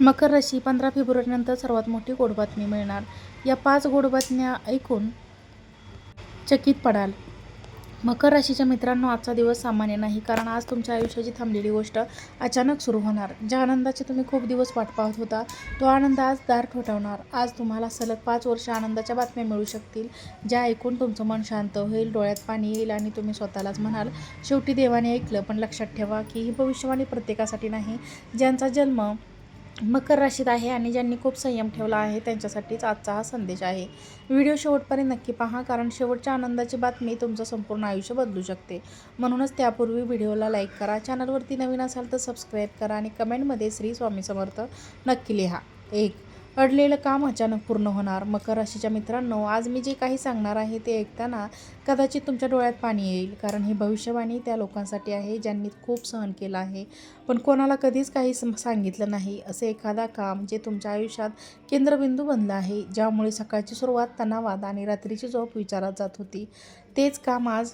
मकर राशी 15 फेब्रुवारीनंतर सर्वात मोठी गोड बातमी मिळणार. या 5 गोड बातम्या ऐकून चकित पडाल. मकर राशीच्या मित्रांनो, आजचा दिवस सामान्य नाही, कारण आज तुमच्या आयुष्याची थांबलेली गोष्ट अचानक सुरू होणार. ज्या आनंदाची तुम्ही खूप दिवस वाट पाहत होता, तो आनंद आज दार ठोठावणार. आज तुम्हाला सलग 5 वर्ष आनंदाच्या बातम्या मिळू शकतील, ज्या ऐकून तुमचं मन शांत होईल, डोळ्यात पाणी येईल आणि तुम्ही स्वतःलाच म्हणाल, शेवटी देवाने ऐकलं. पण लक्षात ठेवा की ही भविष्यवाणी प्रत्येकासाठी नाही. ज्यांचा जन्म मकर राशीत आहे आणि ज्यांनी खूप संयम ठेवला आहे, त्यांच्यासाठीच आजचा हा संदेश आहे. व्हिडिओ शेवटपर्यंत नक्की पहा, कारण शेवटच्या आनंदाची बातमी तुमचं संपूर्ण आयुष्य बदलू शकते. म्हणूनच त्यापूर्वी व्हिडिओला लाईक करा, चॅनलवरती नवीन असाल तर सबस्क्राईब करा आणि कमेंटमध्ये श्री स्वामी समर्थ नक्की लिहा. 1. अडलेलं काम अचानक पूर्ण होणार. मकर राशीच्या मित्रांनो, आज मी जे काही सांगणार आहे ते ऐकताना कदाचित तुमच्या डोळ्यात पाणी येईल, कारण ही भविष्यवाणी त्या लोकांसाठी आहे ज्यांनी खूप सहन केलं आहे, पण कोणाला कधीच काही सांगितलं नाही. असे एखादा काम जे तुमच्या आयुष्यात केंद्रबिंदू बनलं आहे, ज्यामुळे सकाळची सुरुवात तणावात आणि रात्रीची झोप विचारात जात होती, तेच काम आज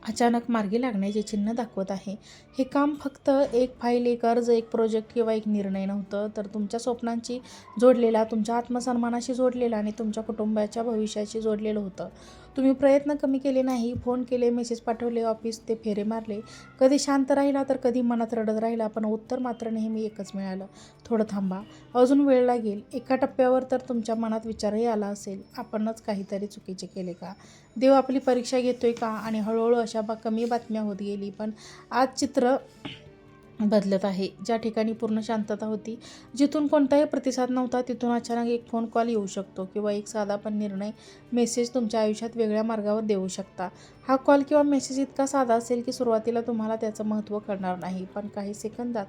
अचानक मार्गी लागण्याचे चिन्ह दाखवत आहे. हे काम फक्त एक फाईल, एक अर्ज, एक प्रोजेक्ट किंवा एक निर्णय नव्हतं, तर तुमच्या स्वप्नांशी जोडलेला, तुमच्या आत्मसन्मानाशी जोडलेला आणि तुमच्या कुटुंबाच्या भविष्याशी जोडलेलं होतं. तुम्ही प्रयत्न कमी केले नाही, फोन केले, मेसेज पाठवले, ऑफिस ते फेरे मारले, कधी शांत राहिला तर कधी मनात रडत राहिला, पण उत्तर मात्र नेहमी एकच मिळालं, थोडं थांबा, अजून वेळ लागेल. एका टप्प्यावर तर तुमच्या मनात विचारही आला असेल, आपणच काहीतरी चुकीचे केले का? देव आपली परीक्षा घेतोय का? आणि हळूहळू अशा कमी बातम्या होत गेली, पण आज चित्र बदलत आहे. ज्या ठिकाणी पूर्ण शांतता होती, जिथून कोणताही प्रतिसाद नव्हता, तिथून अचानक एक फोन कॉल येऊ शकतो किंवा एक साधा पण निर्णय, मेसेज तुमच्या आयुष्यात वेगळ्या मार्गावर देऊ शकता. हा कॉल किंवा मेसेज इतका साधा असेल की सुरुवातीला तुम्हाला त्याचं महत्त्व कळणार नाही, पण काही सेकंदात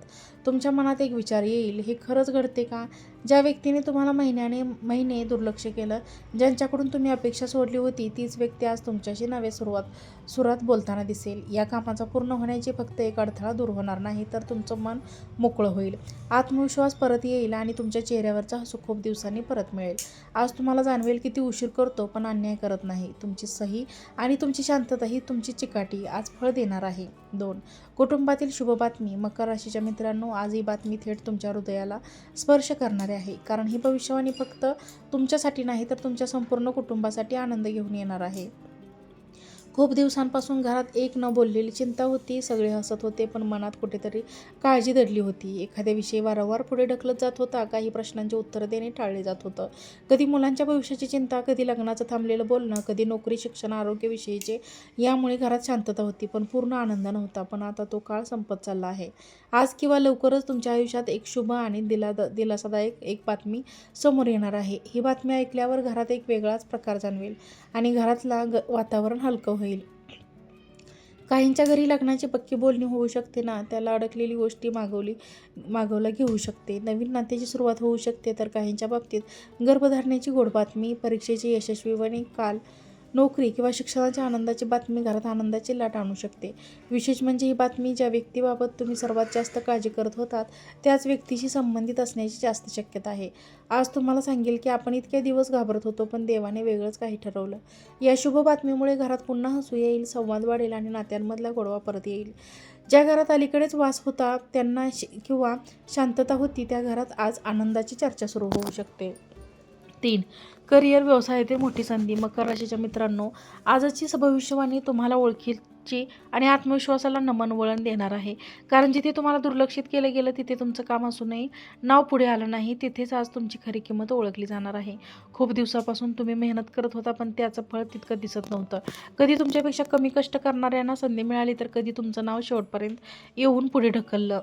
तुमच्या मनात एक विचार येईल, हे खरंच घडते का? ज्या व्यक्तीने तुम्हाला महिने दुर्लक्ष केलं, ज्यांच्याकडून तुम्ही अपेक्षा सोडली होती, तीच व्यक्ती आज तुमच्याशी नवे सुरात बोलताना दिसेल. या कामाचा पूर्ण होण्याची फक्त एक अडथळा दूर होणार नाही, तर तुमचं मन मोकळं होईल, आत्मविश्वास परत येईल आणि तुमच्या चेहऱ्यावरचा हसू खूप दिवसांनी परत मिळेल. आज तुम्हाला जाणवेल किती उशीर करतो पण अन्याय करत नाही. तुमची सही आणि तुमची शांतता ही तुमची चिकाटी आज फळ देणार आहे. 2. कुटुंबातील शुभ बातमी. मकर राशीच्या मित्रांनो, आज ही बातमी थेट तुमच्या हृदयाला स्पर्श करणारी आहे, कारण ही भविष्यवाणी फक्त तुमच्यासाठी नाही, तर तुमच्या संपूर्ण कुटुंबासाठी आनंद घेऊन येणार आहे. खूप दिवसांपासून घरात एक न बोललेली चिंता होती. सगळे हसत होते, पण मनात कुठेतरी काळजी दडली होती. एखाद्या विषयी वारंवार पुढे ढकलत जात होता, काही प्रश्नांची उत्तरं देणे टाळले जात होतं. कधी मुलांच्या भविष्याची चिंता, कधी लग्नाचं थांबलेलं बोलणं, कधी नोकरी, शिक्षण, आरोग्याविषयीचे. यामुळे घरात शांतता होती, पण पूर्ण आनंद नव्हता. पण आता तो काळ संपत चालला आहे. आज किंवा लवकरच तुमच्या आयुष्यात एक शुभ आणि दिलासादायक एक बातमी समोर येणार आहे. ही बातमी ऐकल्यावर घरात एक वेगळाच प्रकार जाणवेल आणि घरातला वातावरण हलकं होईल. काहींच्या घरी लग्नाची पक्की बोलणी होऊ शकते ना, त्याला अडकलेली गोष्टी मागवला घेऊ शकते, नवीन नात्याची सुरुवात होऊ शकते, तर काहींच्या बाबतीत गर्भधारणेची गोड बातमी, परीक्षेची यशस्वी निकाल, नोकरी किंवा शिक्षणाच्या आनंदाची बातमी घरात आनंदाची लाट आणू शकते. विशेष म्हणजे ही बातमी ज्या व्यक्तीबाबत तुम्ही सर्वात जास्त काळजी करत होतात, त्याच व्यक्तीशी संबंधित असण्याची जास्त शक्यता आहे. आज तुम्हाला सांगेल की आपण इतके दिवस घाबरत होतो, पण देवाने वेगळंच काही ठरवलं. या शुभ बातमीमुळे घरात पुन्हा हसू येईल, संवाद वाढेल आणि नात्यांमधला गोडवा परत येईल. ज्या घरात अलीकडेच वास होता त्यांना किंवा शांतता होती, त्या घरात आज आनंदाची चर्चा सुरू होऊ शकते. 3. करिअर, व्यवसायातील मोठी संधी. मकर राशीच्या मित्रांनो, आजची भविष्यवाणी तुम्हाला ओळखीची आणि आत्मविश्वासाला नमन वळण देणार आहे, कारण जिथे तुम्हाला दुर्लक्षित केलं गेलं, तिथे तुमचं काम असूनही नाव पुढे आलं नाही, तिथेच आज तुमची खरी किंमत ओळखली जाणार आहे. खूप दिवसापासून तुम्ही मेहनत करत होता, पण त्याचं फळ तितकं दिसत नव्हतं. कधी तुमच्यापेक्षा कमी कष्ट करणाऱ्यांना संधी मिळाली, तर कधी तुमचं नाव शेवटपर्यंत येऊन पुढे ढकललं.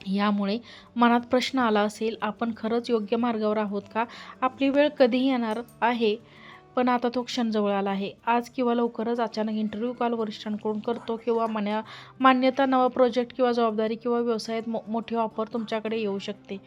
यामुळे मनात प्रश्न आला असेल, आपण खरंच योग्य मार्गावर आहोत का? आपली वेळ कधीही येणार आहे, पण आता तो क्षण जवळ आला आहे. आज किंवा लवकरच अचानक इंटरव्ह्यू कॉल वरिष्ठांकडून करतो किंवा मान्यता, नवा प्रोजेक्ट किंवा जबाबदारी किंवा व्यवसायात मोठी ऑफर तुमच्याकडे येऊ शकते.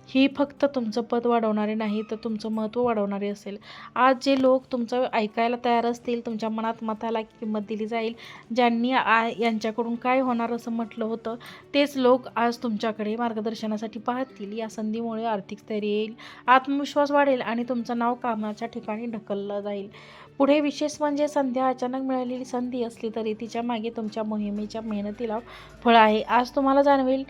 ही फक्त तुमचं पद वाढवणारे नाही, तर तुमचं महत्त्व वाढवणारे असेल. आज जे लोक तुमचं ऐकायला तयार असतील, तुमच्या मताला किंमत दिली जाईल, ज्यांनी यांच्याकडून काय होणार असं म्हटलं होतं, तेच लोक आज तुमच्याकडे मार्गदर्शनासाठी पाहतील. या संधीमुळे आर्थिक स्थैर्य येईल, आत्मविश्वास वाढेल आणि तुमचं नाव कामाच्या ठिकाणी ढकललं जाईल. पुढे विशेष म्हणजे संध्या अचानक मिळालेली संधी असली तरी तिच्या मागे तुमच्या मोहिमेच्या मेहनतीला फळ आहे. आज तुम्हाला जाणवेल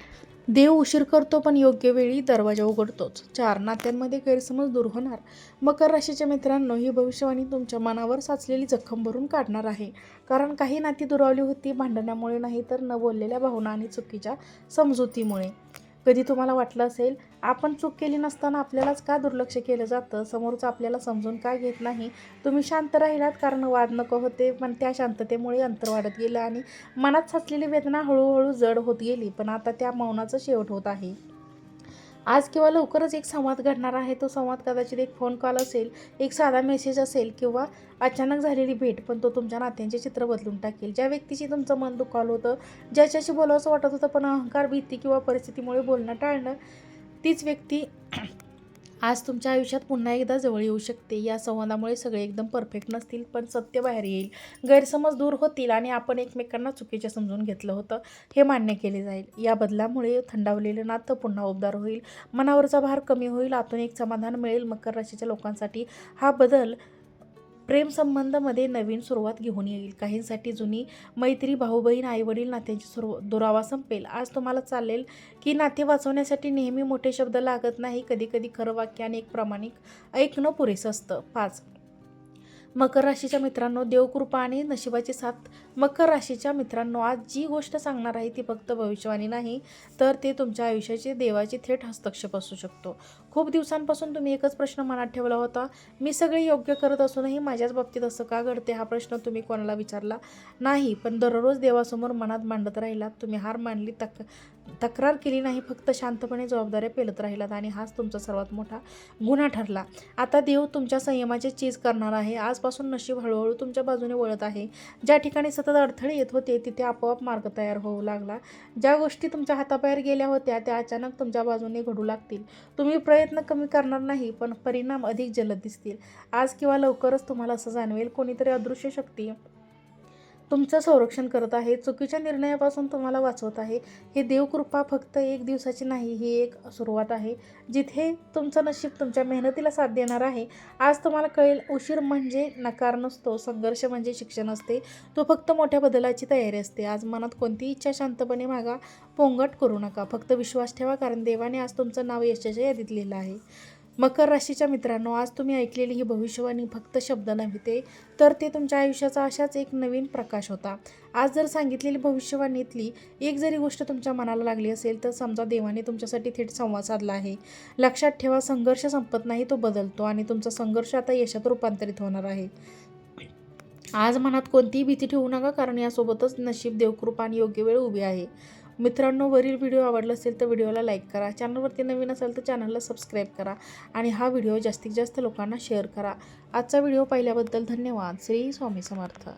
देव उशीर करतो पण योग्य वेळी दरवाजा उघडतोच. 4. नात्यांमध्ये गैरसमज दूर होणार. मकर राशीच्या मित्रांनो, ही भविष्यवाणी तुमच्या मनावर साचलेली जखम भरून काढणार आहे. कारण काही नाती दुरावली होती भांडणामुळे नाही, तर न बोललेल्या भावना आणि चुकीच्या समजुतीमुळे. कधी तुम्हाला वाटलं असेल, आपण चूक केली नसताना आपल्यालाच का दुर्लक्ष केलं जातं, समोरचं आपल्याला समजून का घेत नाही. तुम्ही शांत राहिलात कारण वाद नको होते, पण त्या शांततेमुळे अंतर वाढत गेलं आणि मनात साचलेली वेदना हळूहळू जड होत गेली. पण आता त्या मौनाचा शेवट होत आहे. आज किंवा लवकरच एक संवाद घडणार आहे. तो संवाद कदाचित एक फोन कॉल असेल, एक साधा मेसेज असेल किंवा अचानक झालेली भेट, पण तो तुमच्या नात्यांचे चित्र बदलून टाकेल. ज्या व्यक्तीशी तुमचं मन दुखावलं होतं, ज्याच्याशी बोलावंसं वाटत होतं पण अहंकार, भीती किंवा परिस्थितीमुळे बोलणं टाळणं, तीच व्यक्ती आज तुमच्या आयुष्यात पुन्हा एकदा जवळ येऊ शकते. या संवादामुळे सगळे एकदम परफेक्ट नसतील, पण सत्य बाहेर येईल, गैरसमज दूर होतील आणि आपण एकमेकांना चुकीचे समजून घेतलं होतं हे मान्य केले जाईल. या बदलामुळे थंडावलेलं नातं पुन्हा उबदार होईल, मनावरचा भार कमी होईल, आतून एक समाधान मिळेल. मकर राशीच्या लोकांसाठी हा बदल प्रेमसंबंधामध्ये नवीन सुरुवात घेऊन येईल. काहींसाठी जुनी मैत्री, भाऊ-बहीण, आई-वडील नात्यांची दुरावा संपेल. आज तुम्हाला चालेल की नाते वाचवण्यासाठी नेहमी मोठे शब्द लागत नाही. कधी-कधी खरं वाक्य आणि एक प्रामाणिक ऐकणं पुरेसं असतं. 5. मकर राशीच्या मित्रांनो, देवकृपा आणि नशिबाची साथ. मकर राशीच्या मित्रांनो, आज जी गोष्ट सांगणार आहे ती फक्त भविष्यवाणी नाही, तर ते तुमच्या आयुष्याचे देवाचे थेट हस्तक्षेप असू शकतो. खूप दिवसांपासून तुम्ही एकच प्रश्न मनात ठेवला होता, मी सगळे योग्य करत असूनही माझ्याच बाबतीत असं का घडते. हा प्रश्न तुम्ही कोणाला विचारला नाही, पण दररोज देवासमोर मनात मांडत राहिलात. तुम्ही हार मानली, तक्रार केली नाही, फक्त शांतपणे जबाबदाऱ्या पेलत राहिलात आणि हाच तुमचा सर्वात मोठा गुन्हा ठरला. आता देव तुमच्या संयमाचे चीज करणार आहे. आजपासून नशीब हळूहळू तुमच्या बाजूने वळत आहे. ज्या ठिकाणी सतत अडथळे येत होते तिथे आपोआप मार्ग तयार होऊ लागला. ज्या गोष्टी तुमच्या हाताबाहेर गेल्या होत्या त्या अचानक तुमच्या बाजूने घडू लागतील. तुम्ही प्रयत्न कमी करणार नाही, पण परिणाम अधिक जलद दिसतील. आज किंवा लवकरच तुम्हाला असं जाणवेल, कोणीतरी अदृश्य शक्ती तुमचं संरक्षण करत आहे, चुकीच्या निर्णयापासून तुम्हाला वाचवत आहे. हे देवकृपा फक्त एक दिवसाची नाही, ही एक सुरुवात आहे जिथे तुमचं नशीब तुमच्या मेहनतीला साथ देणार आहे. आज तुम्हाला कळेल, उशीर म्हणजे नकार नसतो, संघर्ष म्हणजे शिक्षण असते, तो फक्त मोठ्या बदलाची तयारी असते. आज मनात कोणतीही इच्छा शांतपणे मागा, पोंगट करू नका, फक्त विश्वास ठेवा, कारण देवाने आज तुमचं नाव यशाच्या यादीत लिहिलं आहे. मकर राशीच्या मित्रांनो, आज तुम्ही ऐकलेली ही भविष्यवाणी फक्त शब्द नव्हते, तर ते तुमच्या आयुष्याचा अशाच एक नवीन प्रकाश होता. आज जर सांगितलेली भविष्यवाणीतली एक जरी गोष्ट तुमच्या मनाला लागली असेल, तर समजा देवाने तुमच्यासाठी थेट संवाद साधला आहे. लक्षात ठेवा, संघर्ष संपत नाही, तो बदलतो आणि तुमचा संघर्ष आता यशात रूपांतरित होणार आहे. आज मनात कोणतीही भीती ठेवू नका, कारण यासोबतच नशीब, देवकृपा आणि योग्य वेळ उभी आहे. मित्रांनो, वरील व्हिडिओ आवडला असेल तर व्हिडिओला लाईक करा, चॅनलवरती नवीन असाल तर चॅनलला सबस्क्राईब करा आणि हा व्हिडिओ जास्तीत जास्त लोकांना शेअर करा. आजचा व्हिडिओ पाहिल्याबद्दल धन्यवाद. श्री स्वामी समर्थ.